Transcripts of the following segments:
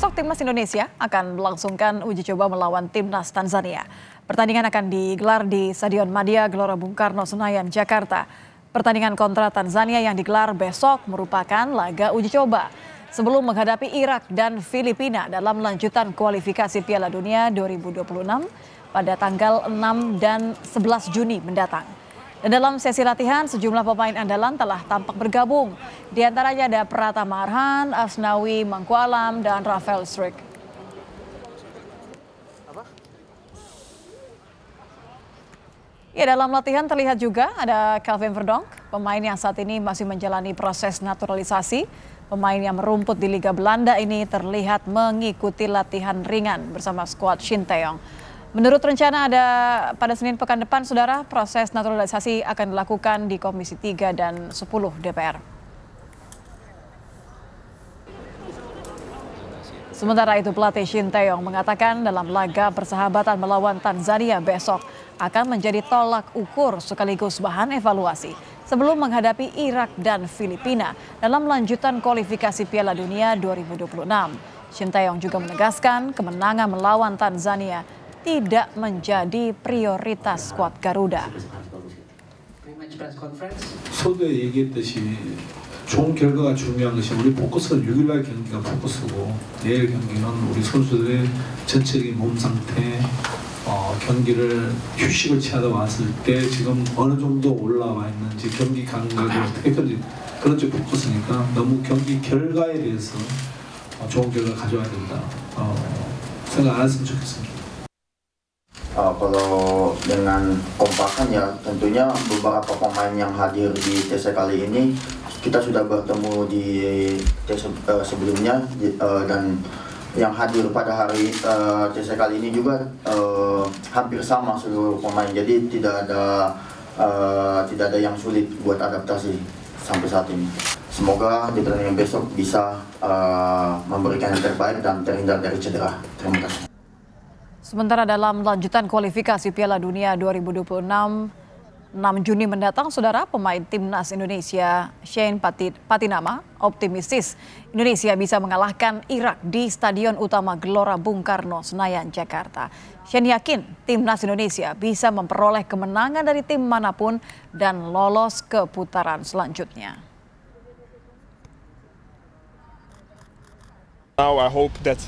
Besok timnas Indonesia akan melangsungkan uji coba melawan timnas Tanzania. Pertandingan akan digelar di Stadion Madia Gelora Bung Karno Senayan, Jakarta. Pertandingan kontra Tanzania yang digelar besok merupakan laga uji coba sebelum menghadapi Irak dan Filipina dalam lanjutan kualifikasi Piala Dunia 2026 pada tanggal 6 dan 11 Juni mendatang. Dan dalam sesi latihan, sejumlah pemain andalan telah tampak bergabung. Di antaranya ada Pratama Arhan, Asnawi Mangkualam, dan Rafael Struijk. Ya, dalam latihan terlihat juga ada Kelvin Verdonk, pemain yang saat ini masih menjalani proses naturalisasi. Pemain yang merumput di Liga Belanda ini terlihat mengikuti latihan ringan bersama skuad Shin Tae-yong. Menurut rencana pada Senin pekan depan, saudara, proses naturalisasi akan dilakukan di Komisi 3 dan 10 DPR. Sementara itu pelatih Shin Tae-yong mengatakan dalam laga persahabatan melawan Tanzania besok akan menjadi tolak ukur sekaligus bahan evaluasi sebelum menghadapi Irak dan Filipina dalam lanjutan kualifikasi Piala Dunia 2026. Shin Tae-yong juga menegaskan kemenangan melawan Tanzania tidak menjadi prioritas skuad Garuda. 서두에 얘기했듯이 좋은 결과가 중요한 것이 우리 포커스가 6일날 경기가 포커스고 내일 경기는 우리 선수들의 전체적인 몸 상태, 경기를 휴식을 취하다 왔을 때 지금 어느 정도 올라와 있는지 경기 감각을 어떻게 그런 쪽 포커스니까 너무 경기 결과에 대해서 좋은 결과 가져와야 된다 생각 안 했으면 좋겠습니다. Kalau dengan kompakan ya tentunya beberapa pemain yang hadir di TC kali ini kita sudah bertemu di TC sebelumnya dan yang hadir pada hari TC kali ini juga hampir sama seluruh pemain, jadi tidak ada yang sulit buat adaptasi sampai saat ini. Semoga di pertandingan besok bisa memberikan yang terbaik dan terhindar dari cedera. Terima kasih. Sementara dalam lanjutan kualifikasi Piala Dunia 2026, 6 Juni mendatang, saudara, pemain timnas Indonesia Shane Patinama optimistis Indonesia bisa mengalahkan Irak di Stadion Utama Gelora Bung Karno Senayan, Jakarta. Shane yakin timnas Indonesia bisa memperoleh kemenangan dari tim manapun dan lolos ke putaran selanjutnya. Now I hope that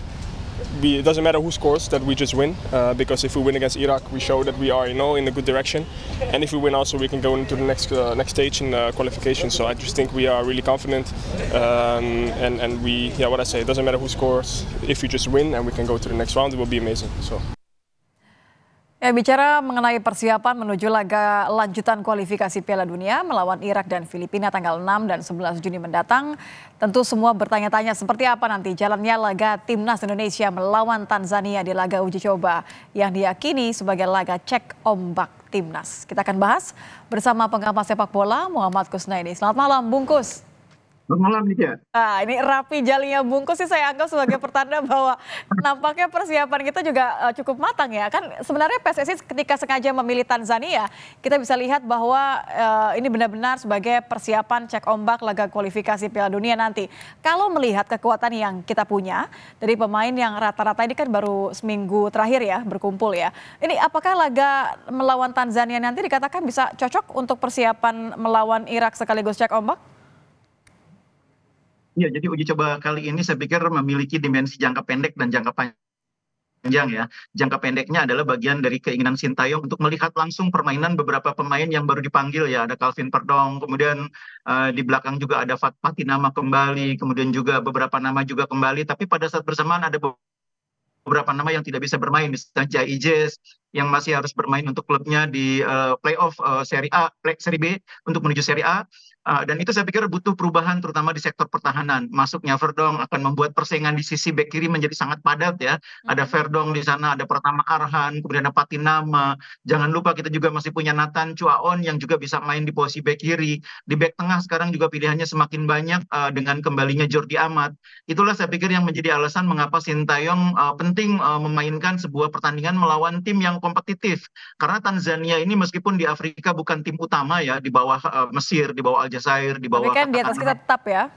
it doesn't matter who scores, that we just win, because if we win against Iraq, we show that we are, in a good direction, and if we win also, we can go into the next stage in qualification. So I just think we are really confident, and we, what I say, it doesn't matter who scores. If we just win and we can go to the next round, it will be amazing. So. Ya, bicara mengenai persiapan menuju laga lanjutan kualifikasi Piala Dunia melawan Irak dan Filipina tanggal 6 dan 11 Juni mendatang, tentu semua bertanya-tanya seperti apa nanti jalannya laga timnas Indonesia melawan Tanzania di laga uji coba yang diyakini sebagai laga cek ombak timnas. Kita akan bahas bersama pengamat sepak bola Muhammad Kusnaini. Selamat malam, Bungkus. Selamat malam, Lydia. Nah, ini rapi jalinya Bungkus sih saya anggap sebagai pertanda bahwa nampaknya persiapan kita juga cukup matang ya. Kan sebenarnya PSSI ketika sengaja memilih Tanzania, kita bisa lihat bahwa ini benar-benar sebagai persiapan cek ombak laga kualifikasi Piala Dunia nanti. Kalau melihat kekuatan yang kita punya dari pemain yang rata-rata ini kan baru seminggu terakhir ya berkumpul ya. Ini apakah laga melawan Tanzania nanti dikatakan bisa cocok untuk persiapan melawan Irak sekaligus cek ombak? Ya, jadi uji coba kali ini saya pikir memiliki dimensi jangka pendek dan jangka panjang ya. Jangka pendeknya adalah bagian dari keinginan Shin Tae-yong untuk melihat langsung permainan beberapa pemain yang baru dipanggil ya. Ada Kelvin Verdonk, kemudian di belakang juga ada Patinama kembali, kemudian juga beberapa nama juga kembali. Tapi pada saat bersamaan ada beberapa nama yang tidak bisa bermain, misalnya Jai Ijes yang masih harus bermain untuk klubnya di playoff Seri B untuk menuju Seri A. Dan itu saya pikir butuh perubahan terutama di sektor pertahanan. Masuknya Verdonk akan membuat persaingan di sisi bek kiri menjadi sangat padat ya. Ada Verdonk di sana, ada Pratama Arhan, kemudian ada Patinama. Jangan lupa kita juga masih punya Nathan Chuaon yang juga bisa main di posisi bek kiri. Di bek tengah sekarang juga pilihannya semakin banyak dengan kembalinya Jordi Amat. Itulah saya pikir yang menjadi alasan mengapa Shin Tae-yong penting memainkan sebuah pertandingan melawan tim yang kompetitif. Karena Tanzania ini meskipun di Afrika bukan tim utama ya, di bawah Mesir, di bawah Aljazair, di bawah Tapi kan di atas kita tetap ya.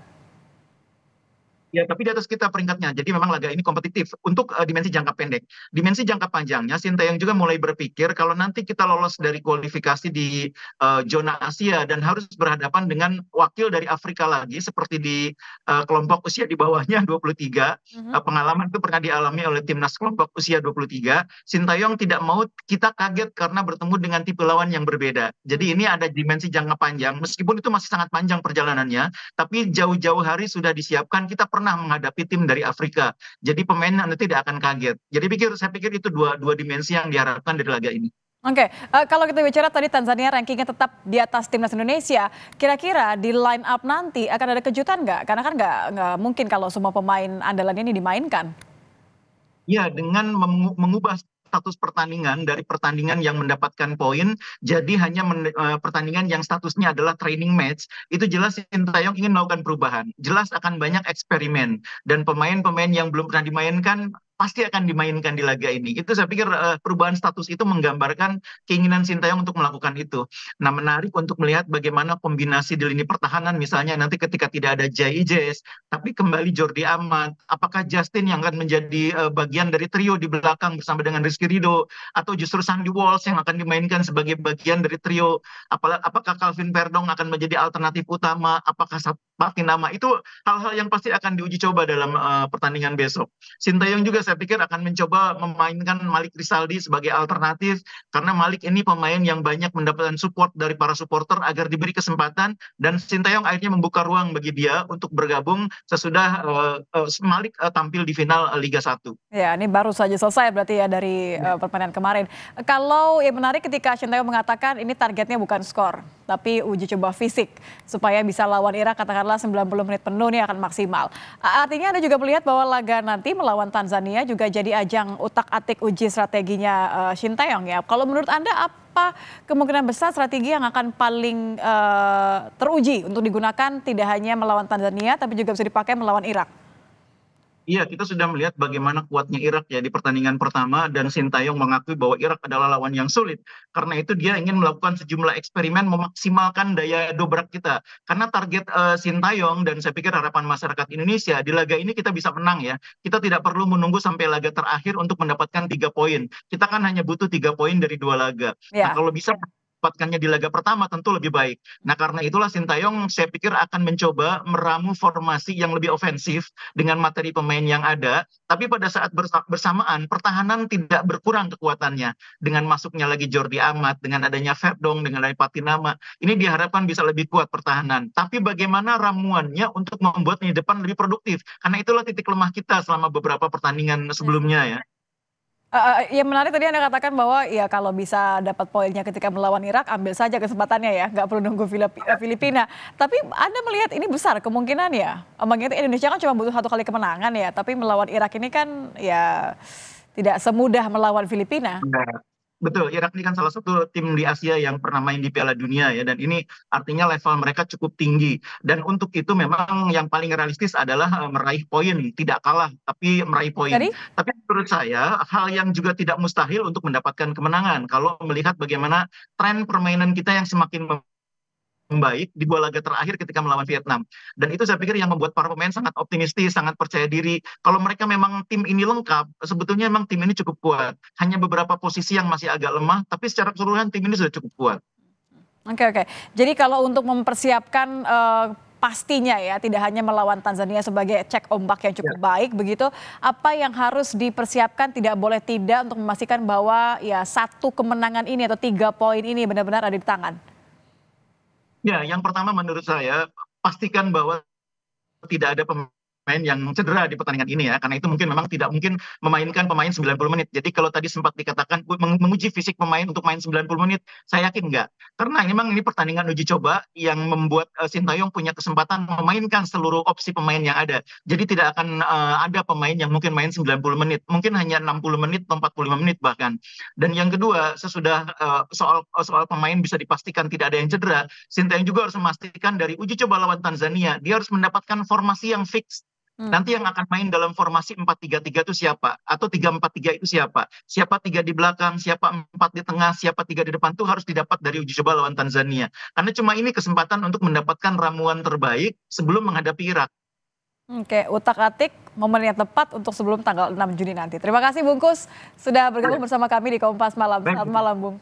Ya, tapi di atas kita peringkatnya. Jadi memang laga ini kompetitif untuk dimensi jangka pendek. Dimensi jangka panjangnya, Sintayong juga mulai berpikir kalau nanti kita lolos dari kualifikasi di zona Asia dan harus berhadapan dengan wakil dari Afrika lagi, seperti di kelompok usia di bawahnya 23. Pengalaman itu pernah dialami oleh timnas kelompok usia 23. Sintayong tidak mau kita kaget karena bertemu dengan tipe lawan yang berbeda. Jadi ini ada dimensi jangka panjang, meskipun itu masih sangat panjang perjalanannya, tapi jauh-jauh hari sudah disiapkan. Kita pernah menghadapi tim dari Afrika, jadi pemain nanti tidak akan kaget. Jadi saya pikir itu dua dimensi yang diharapkan dari laga ini. Oke, kalau kita bicara tadi Tanzania rankingnya tetap di atas timnas Indonesia, kira-kira di line up nanti akan ada kejutan nggak? Karena kan nggak mungkin kalau semua pemain andalannya ini dimainkan. Ya, dengan mengubah status pertandingan dari pertandingan yang mendapatkan poin jadi hanya pertandingan yang statusnya adalah training match, itu jelas Sintayong ingin melakukan perubahan. Jelas akan banyak eksperimen dan pemain-pemain yang belum pernah dimainkan pasti akan dimainkan di laga ini. Itu saya pikir perubahan status itu menggambarkan keinginan Sintayong untuk melakukan itu. Nah, menarik untuk melihat bagaimana kombinasi di lini pertahanan, misalnya nanti ketika tidak ada Jai Ijes, tapi kembali Jordi Amat, apakah Justin yang akan menjadi bagian dari trio di belakang bersama dengan Rizky Ridho, atau justru Sandy Walsh yang akan dimainkan sebagai bagian dari trio, apakah Calvin Verdong akan menjadi alternatif utama, apakah Patinama, itu hal-hal yang pasti akan diuji coba dalam pertandingan besok. Sintayong juga saya pikir akan mencoba memainkan Malik Rizaldi sebagai alternatif, karena Malik ini pemain yang banyak mendapatkan support dari para supporter agar diberi kesempatan, dan Sintayong akhirnya membuka ruang bagi dia untuk bergabung sesudah Malik tampil di final Liga 1. Ya, ini baru saja selesai berarti ya dari permainan kemarin. Kalau yang menarik ketika Sintayong mengatakan ini targetnya bukan skor, tapi uji coba fisik supaya bisa lawan Irak katakanlah 90 menit penuh ini akan maksimal. Artinya Anda juga melihat bahwa laga nanti melawan Tanzania juga jadi ajang utak-atik uji strateginya Sintayong ya. Kalau menurut Anda apa kemungkinan besar strategi yang akan paling teruji untuk digunakan tidak hanya melawan Tanzania tapi juga bisa dipakai melawan Irak? Iya, kita sudah melihat bagaimana kuatnya Irak ya di pertandingan pertama, dan Sintayong mengakui bahwa Irak adalah lawan yang sulit. Karena itu dia ingin melakukan sejumlah eksperimen memaksimalkan daya dobrak kita. Karena target Sintayong dan saya pikir harapan masyarakat Indonesia di laga ini kita bisa menang ya. Kita tidak perlu menunggu sampai laga terakhir untuk mendapatkan 3 poin. Kita kan hanya butuh 3 poin dari 2 laga. Nah, kalau bisa dapatkannya di laga pertama tentu lebih baik. Nah, karena itulah Sintayong saya pikir akan mencoba meramu formasi yang lebih ofensif dengan materi pemain yang ada, tapi pada saat bersamaan pertahanan tidak berkurang kekuatannya dengan masuknya lagi Jordi Amat, dengan adanya Verdong, dengan adanya Patinama. Ini diharapkan bisa lebih kuat pertahanan. Tapi bagaimana ramuannya untuk membuat lini depan lebih produktif? Karena itulah titik lemah kita selama beberapa pertandingan sebelumnya ya. Yang menarik tadi Anda katakan bahwa ya kalau bisa dapat poinnya ketika melawan Irak, ambil saja kesempatannya ya, nggak perlu nunggu Filipina. Tapi Anda melihat ini besar kemungkinan ya, mengingat Indonesia kan cuma butuh 1 kali kemenangan ya, tapi melawan Irak ini kan ya tidak semudah melawan Filipina. Betul, Irak ini kan salah satu tim di Asia yang pernah main di Piala Dunia ya, dan ini artinya level mereka cukup tinggi. Dan untuk itu memang yang paling realistis adalah meraih poin, tidak kalah tapi meraih poin. Tapi menurut saya hal yang juga tidak mustahil untuk mendapatkan kemenangan kalau melihat bagaimana tren permainan kita yang semakin membaik di 2 laga terakhir ketika melawan Vietnam. Dan itu saya pikir yang membuat para pemain sangat optimistis, sangat percaya diri. Kalau mereka memang tim ini lengkap, sebetulnya memang tim ini cukup kuat. Hanya beberapa posisi yang masih agak lemah, tapi secara keseluruhan tim ini sudah cukup kuat. Oke. Jadi kalau untuk mempersiapkan pastinya ya, tidak hanya melawan Tanzania sebagai cek ombak yang cukup baik begitu, apa yang harus dipersiapkan tidak boleh tidak untuk memastikan bahwa ya 1 kemenangan ini atau 3 poin ini benar-benar ada di tangan? Ya, yang pertama menurut saya pastikan bahwa tidak ada pemain yang cedera di pertandingan ini ya, karena itu memang tidak mungkin memainkan pemain 90 menit. Jadi kalau tadi sempat dikatakan menguji fisik pemain untuk main 90 menit, saya yakin enggak. Karena memang ini pertandingan uji coba yang membuat Sintayong punya kesempatan memainkan seluruh opsi pemain yang ada. Jadi tidak akan ada pemain yang mungkin main 90 menit, mungkin hanya 60 menit atau 45 menit bahkan. Dan yang kedua, sesudah soal pemain bisa dipastikan tidak ada yang cedera, Sintayong juga harus memastikan dari uji coba lawan Tanzania, dia harus mendapatkan formasi yang fix. Nanti yang akan main dalam formasi 4-3-3 itu siapa? Atau 3-4-3 itu siapa? Siapa 3 di belakang, siapa 4 di tengah, siapa 3 di depan, itu harus didapat dari uji coba lawan Tanzania. Karena cuma ini kesempatan untuk mendapatkan ramuan terbaik sebelum menghadapi Irak. Oke, utak-atik momen yang tepat untuk sebelum tanggal 6 Juni nanti. Terima kasih Bungkus sudah bergabung bersama kami di Kompas Malam. Selamat malam, Bung.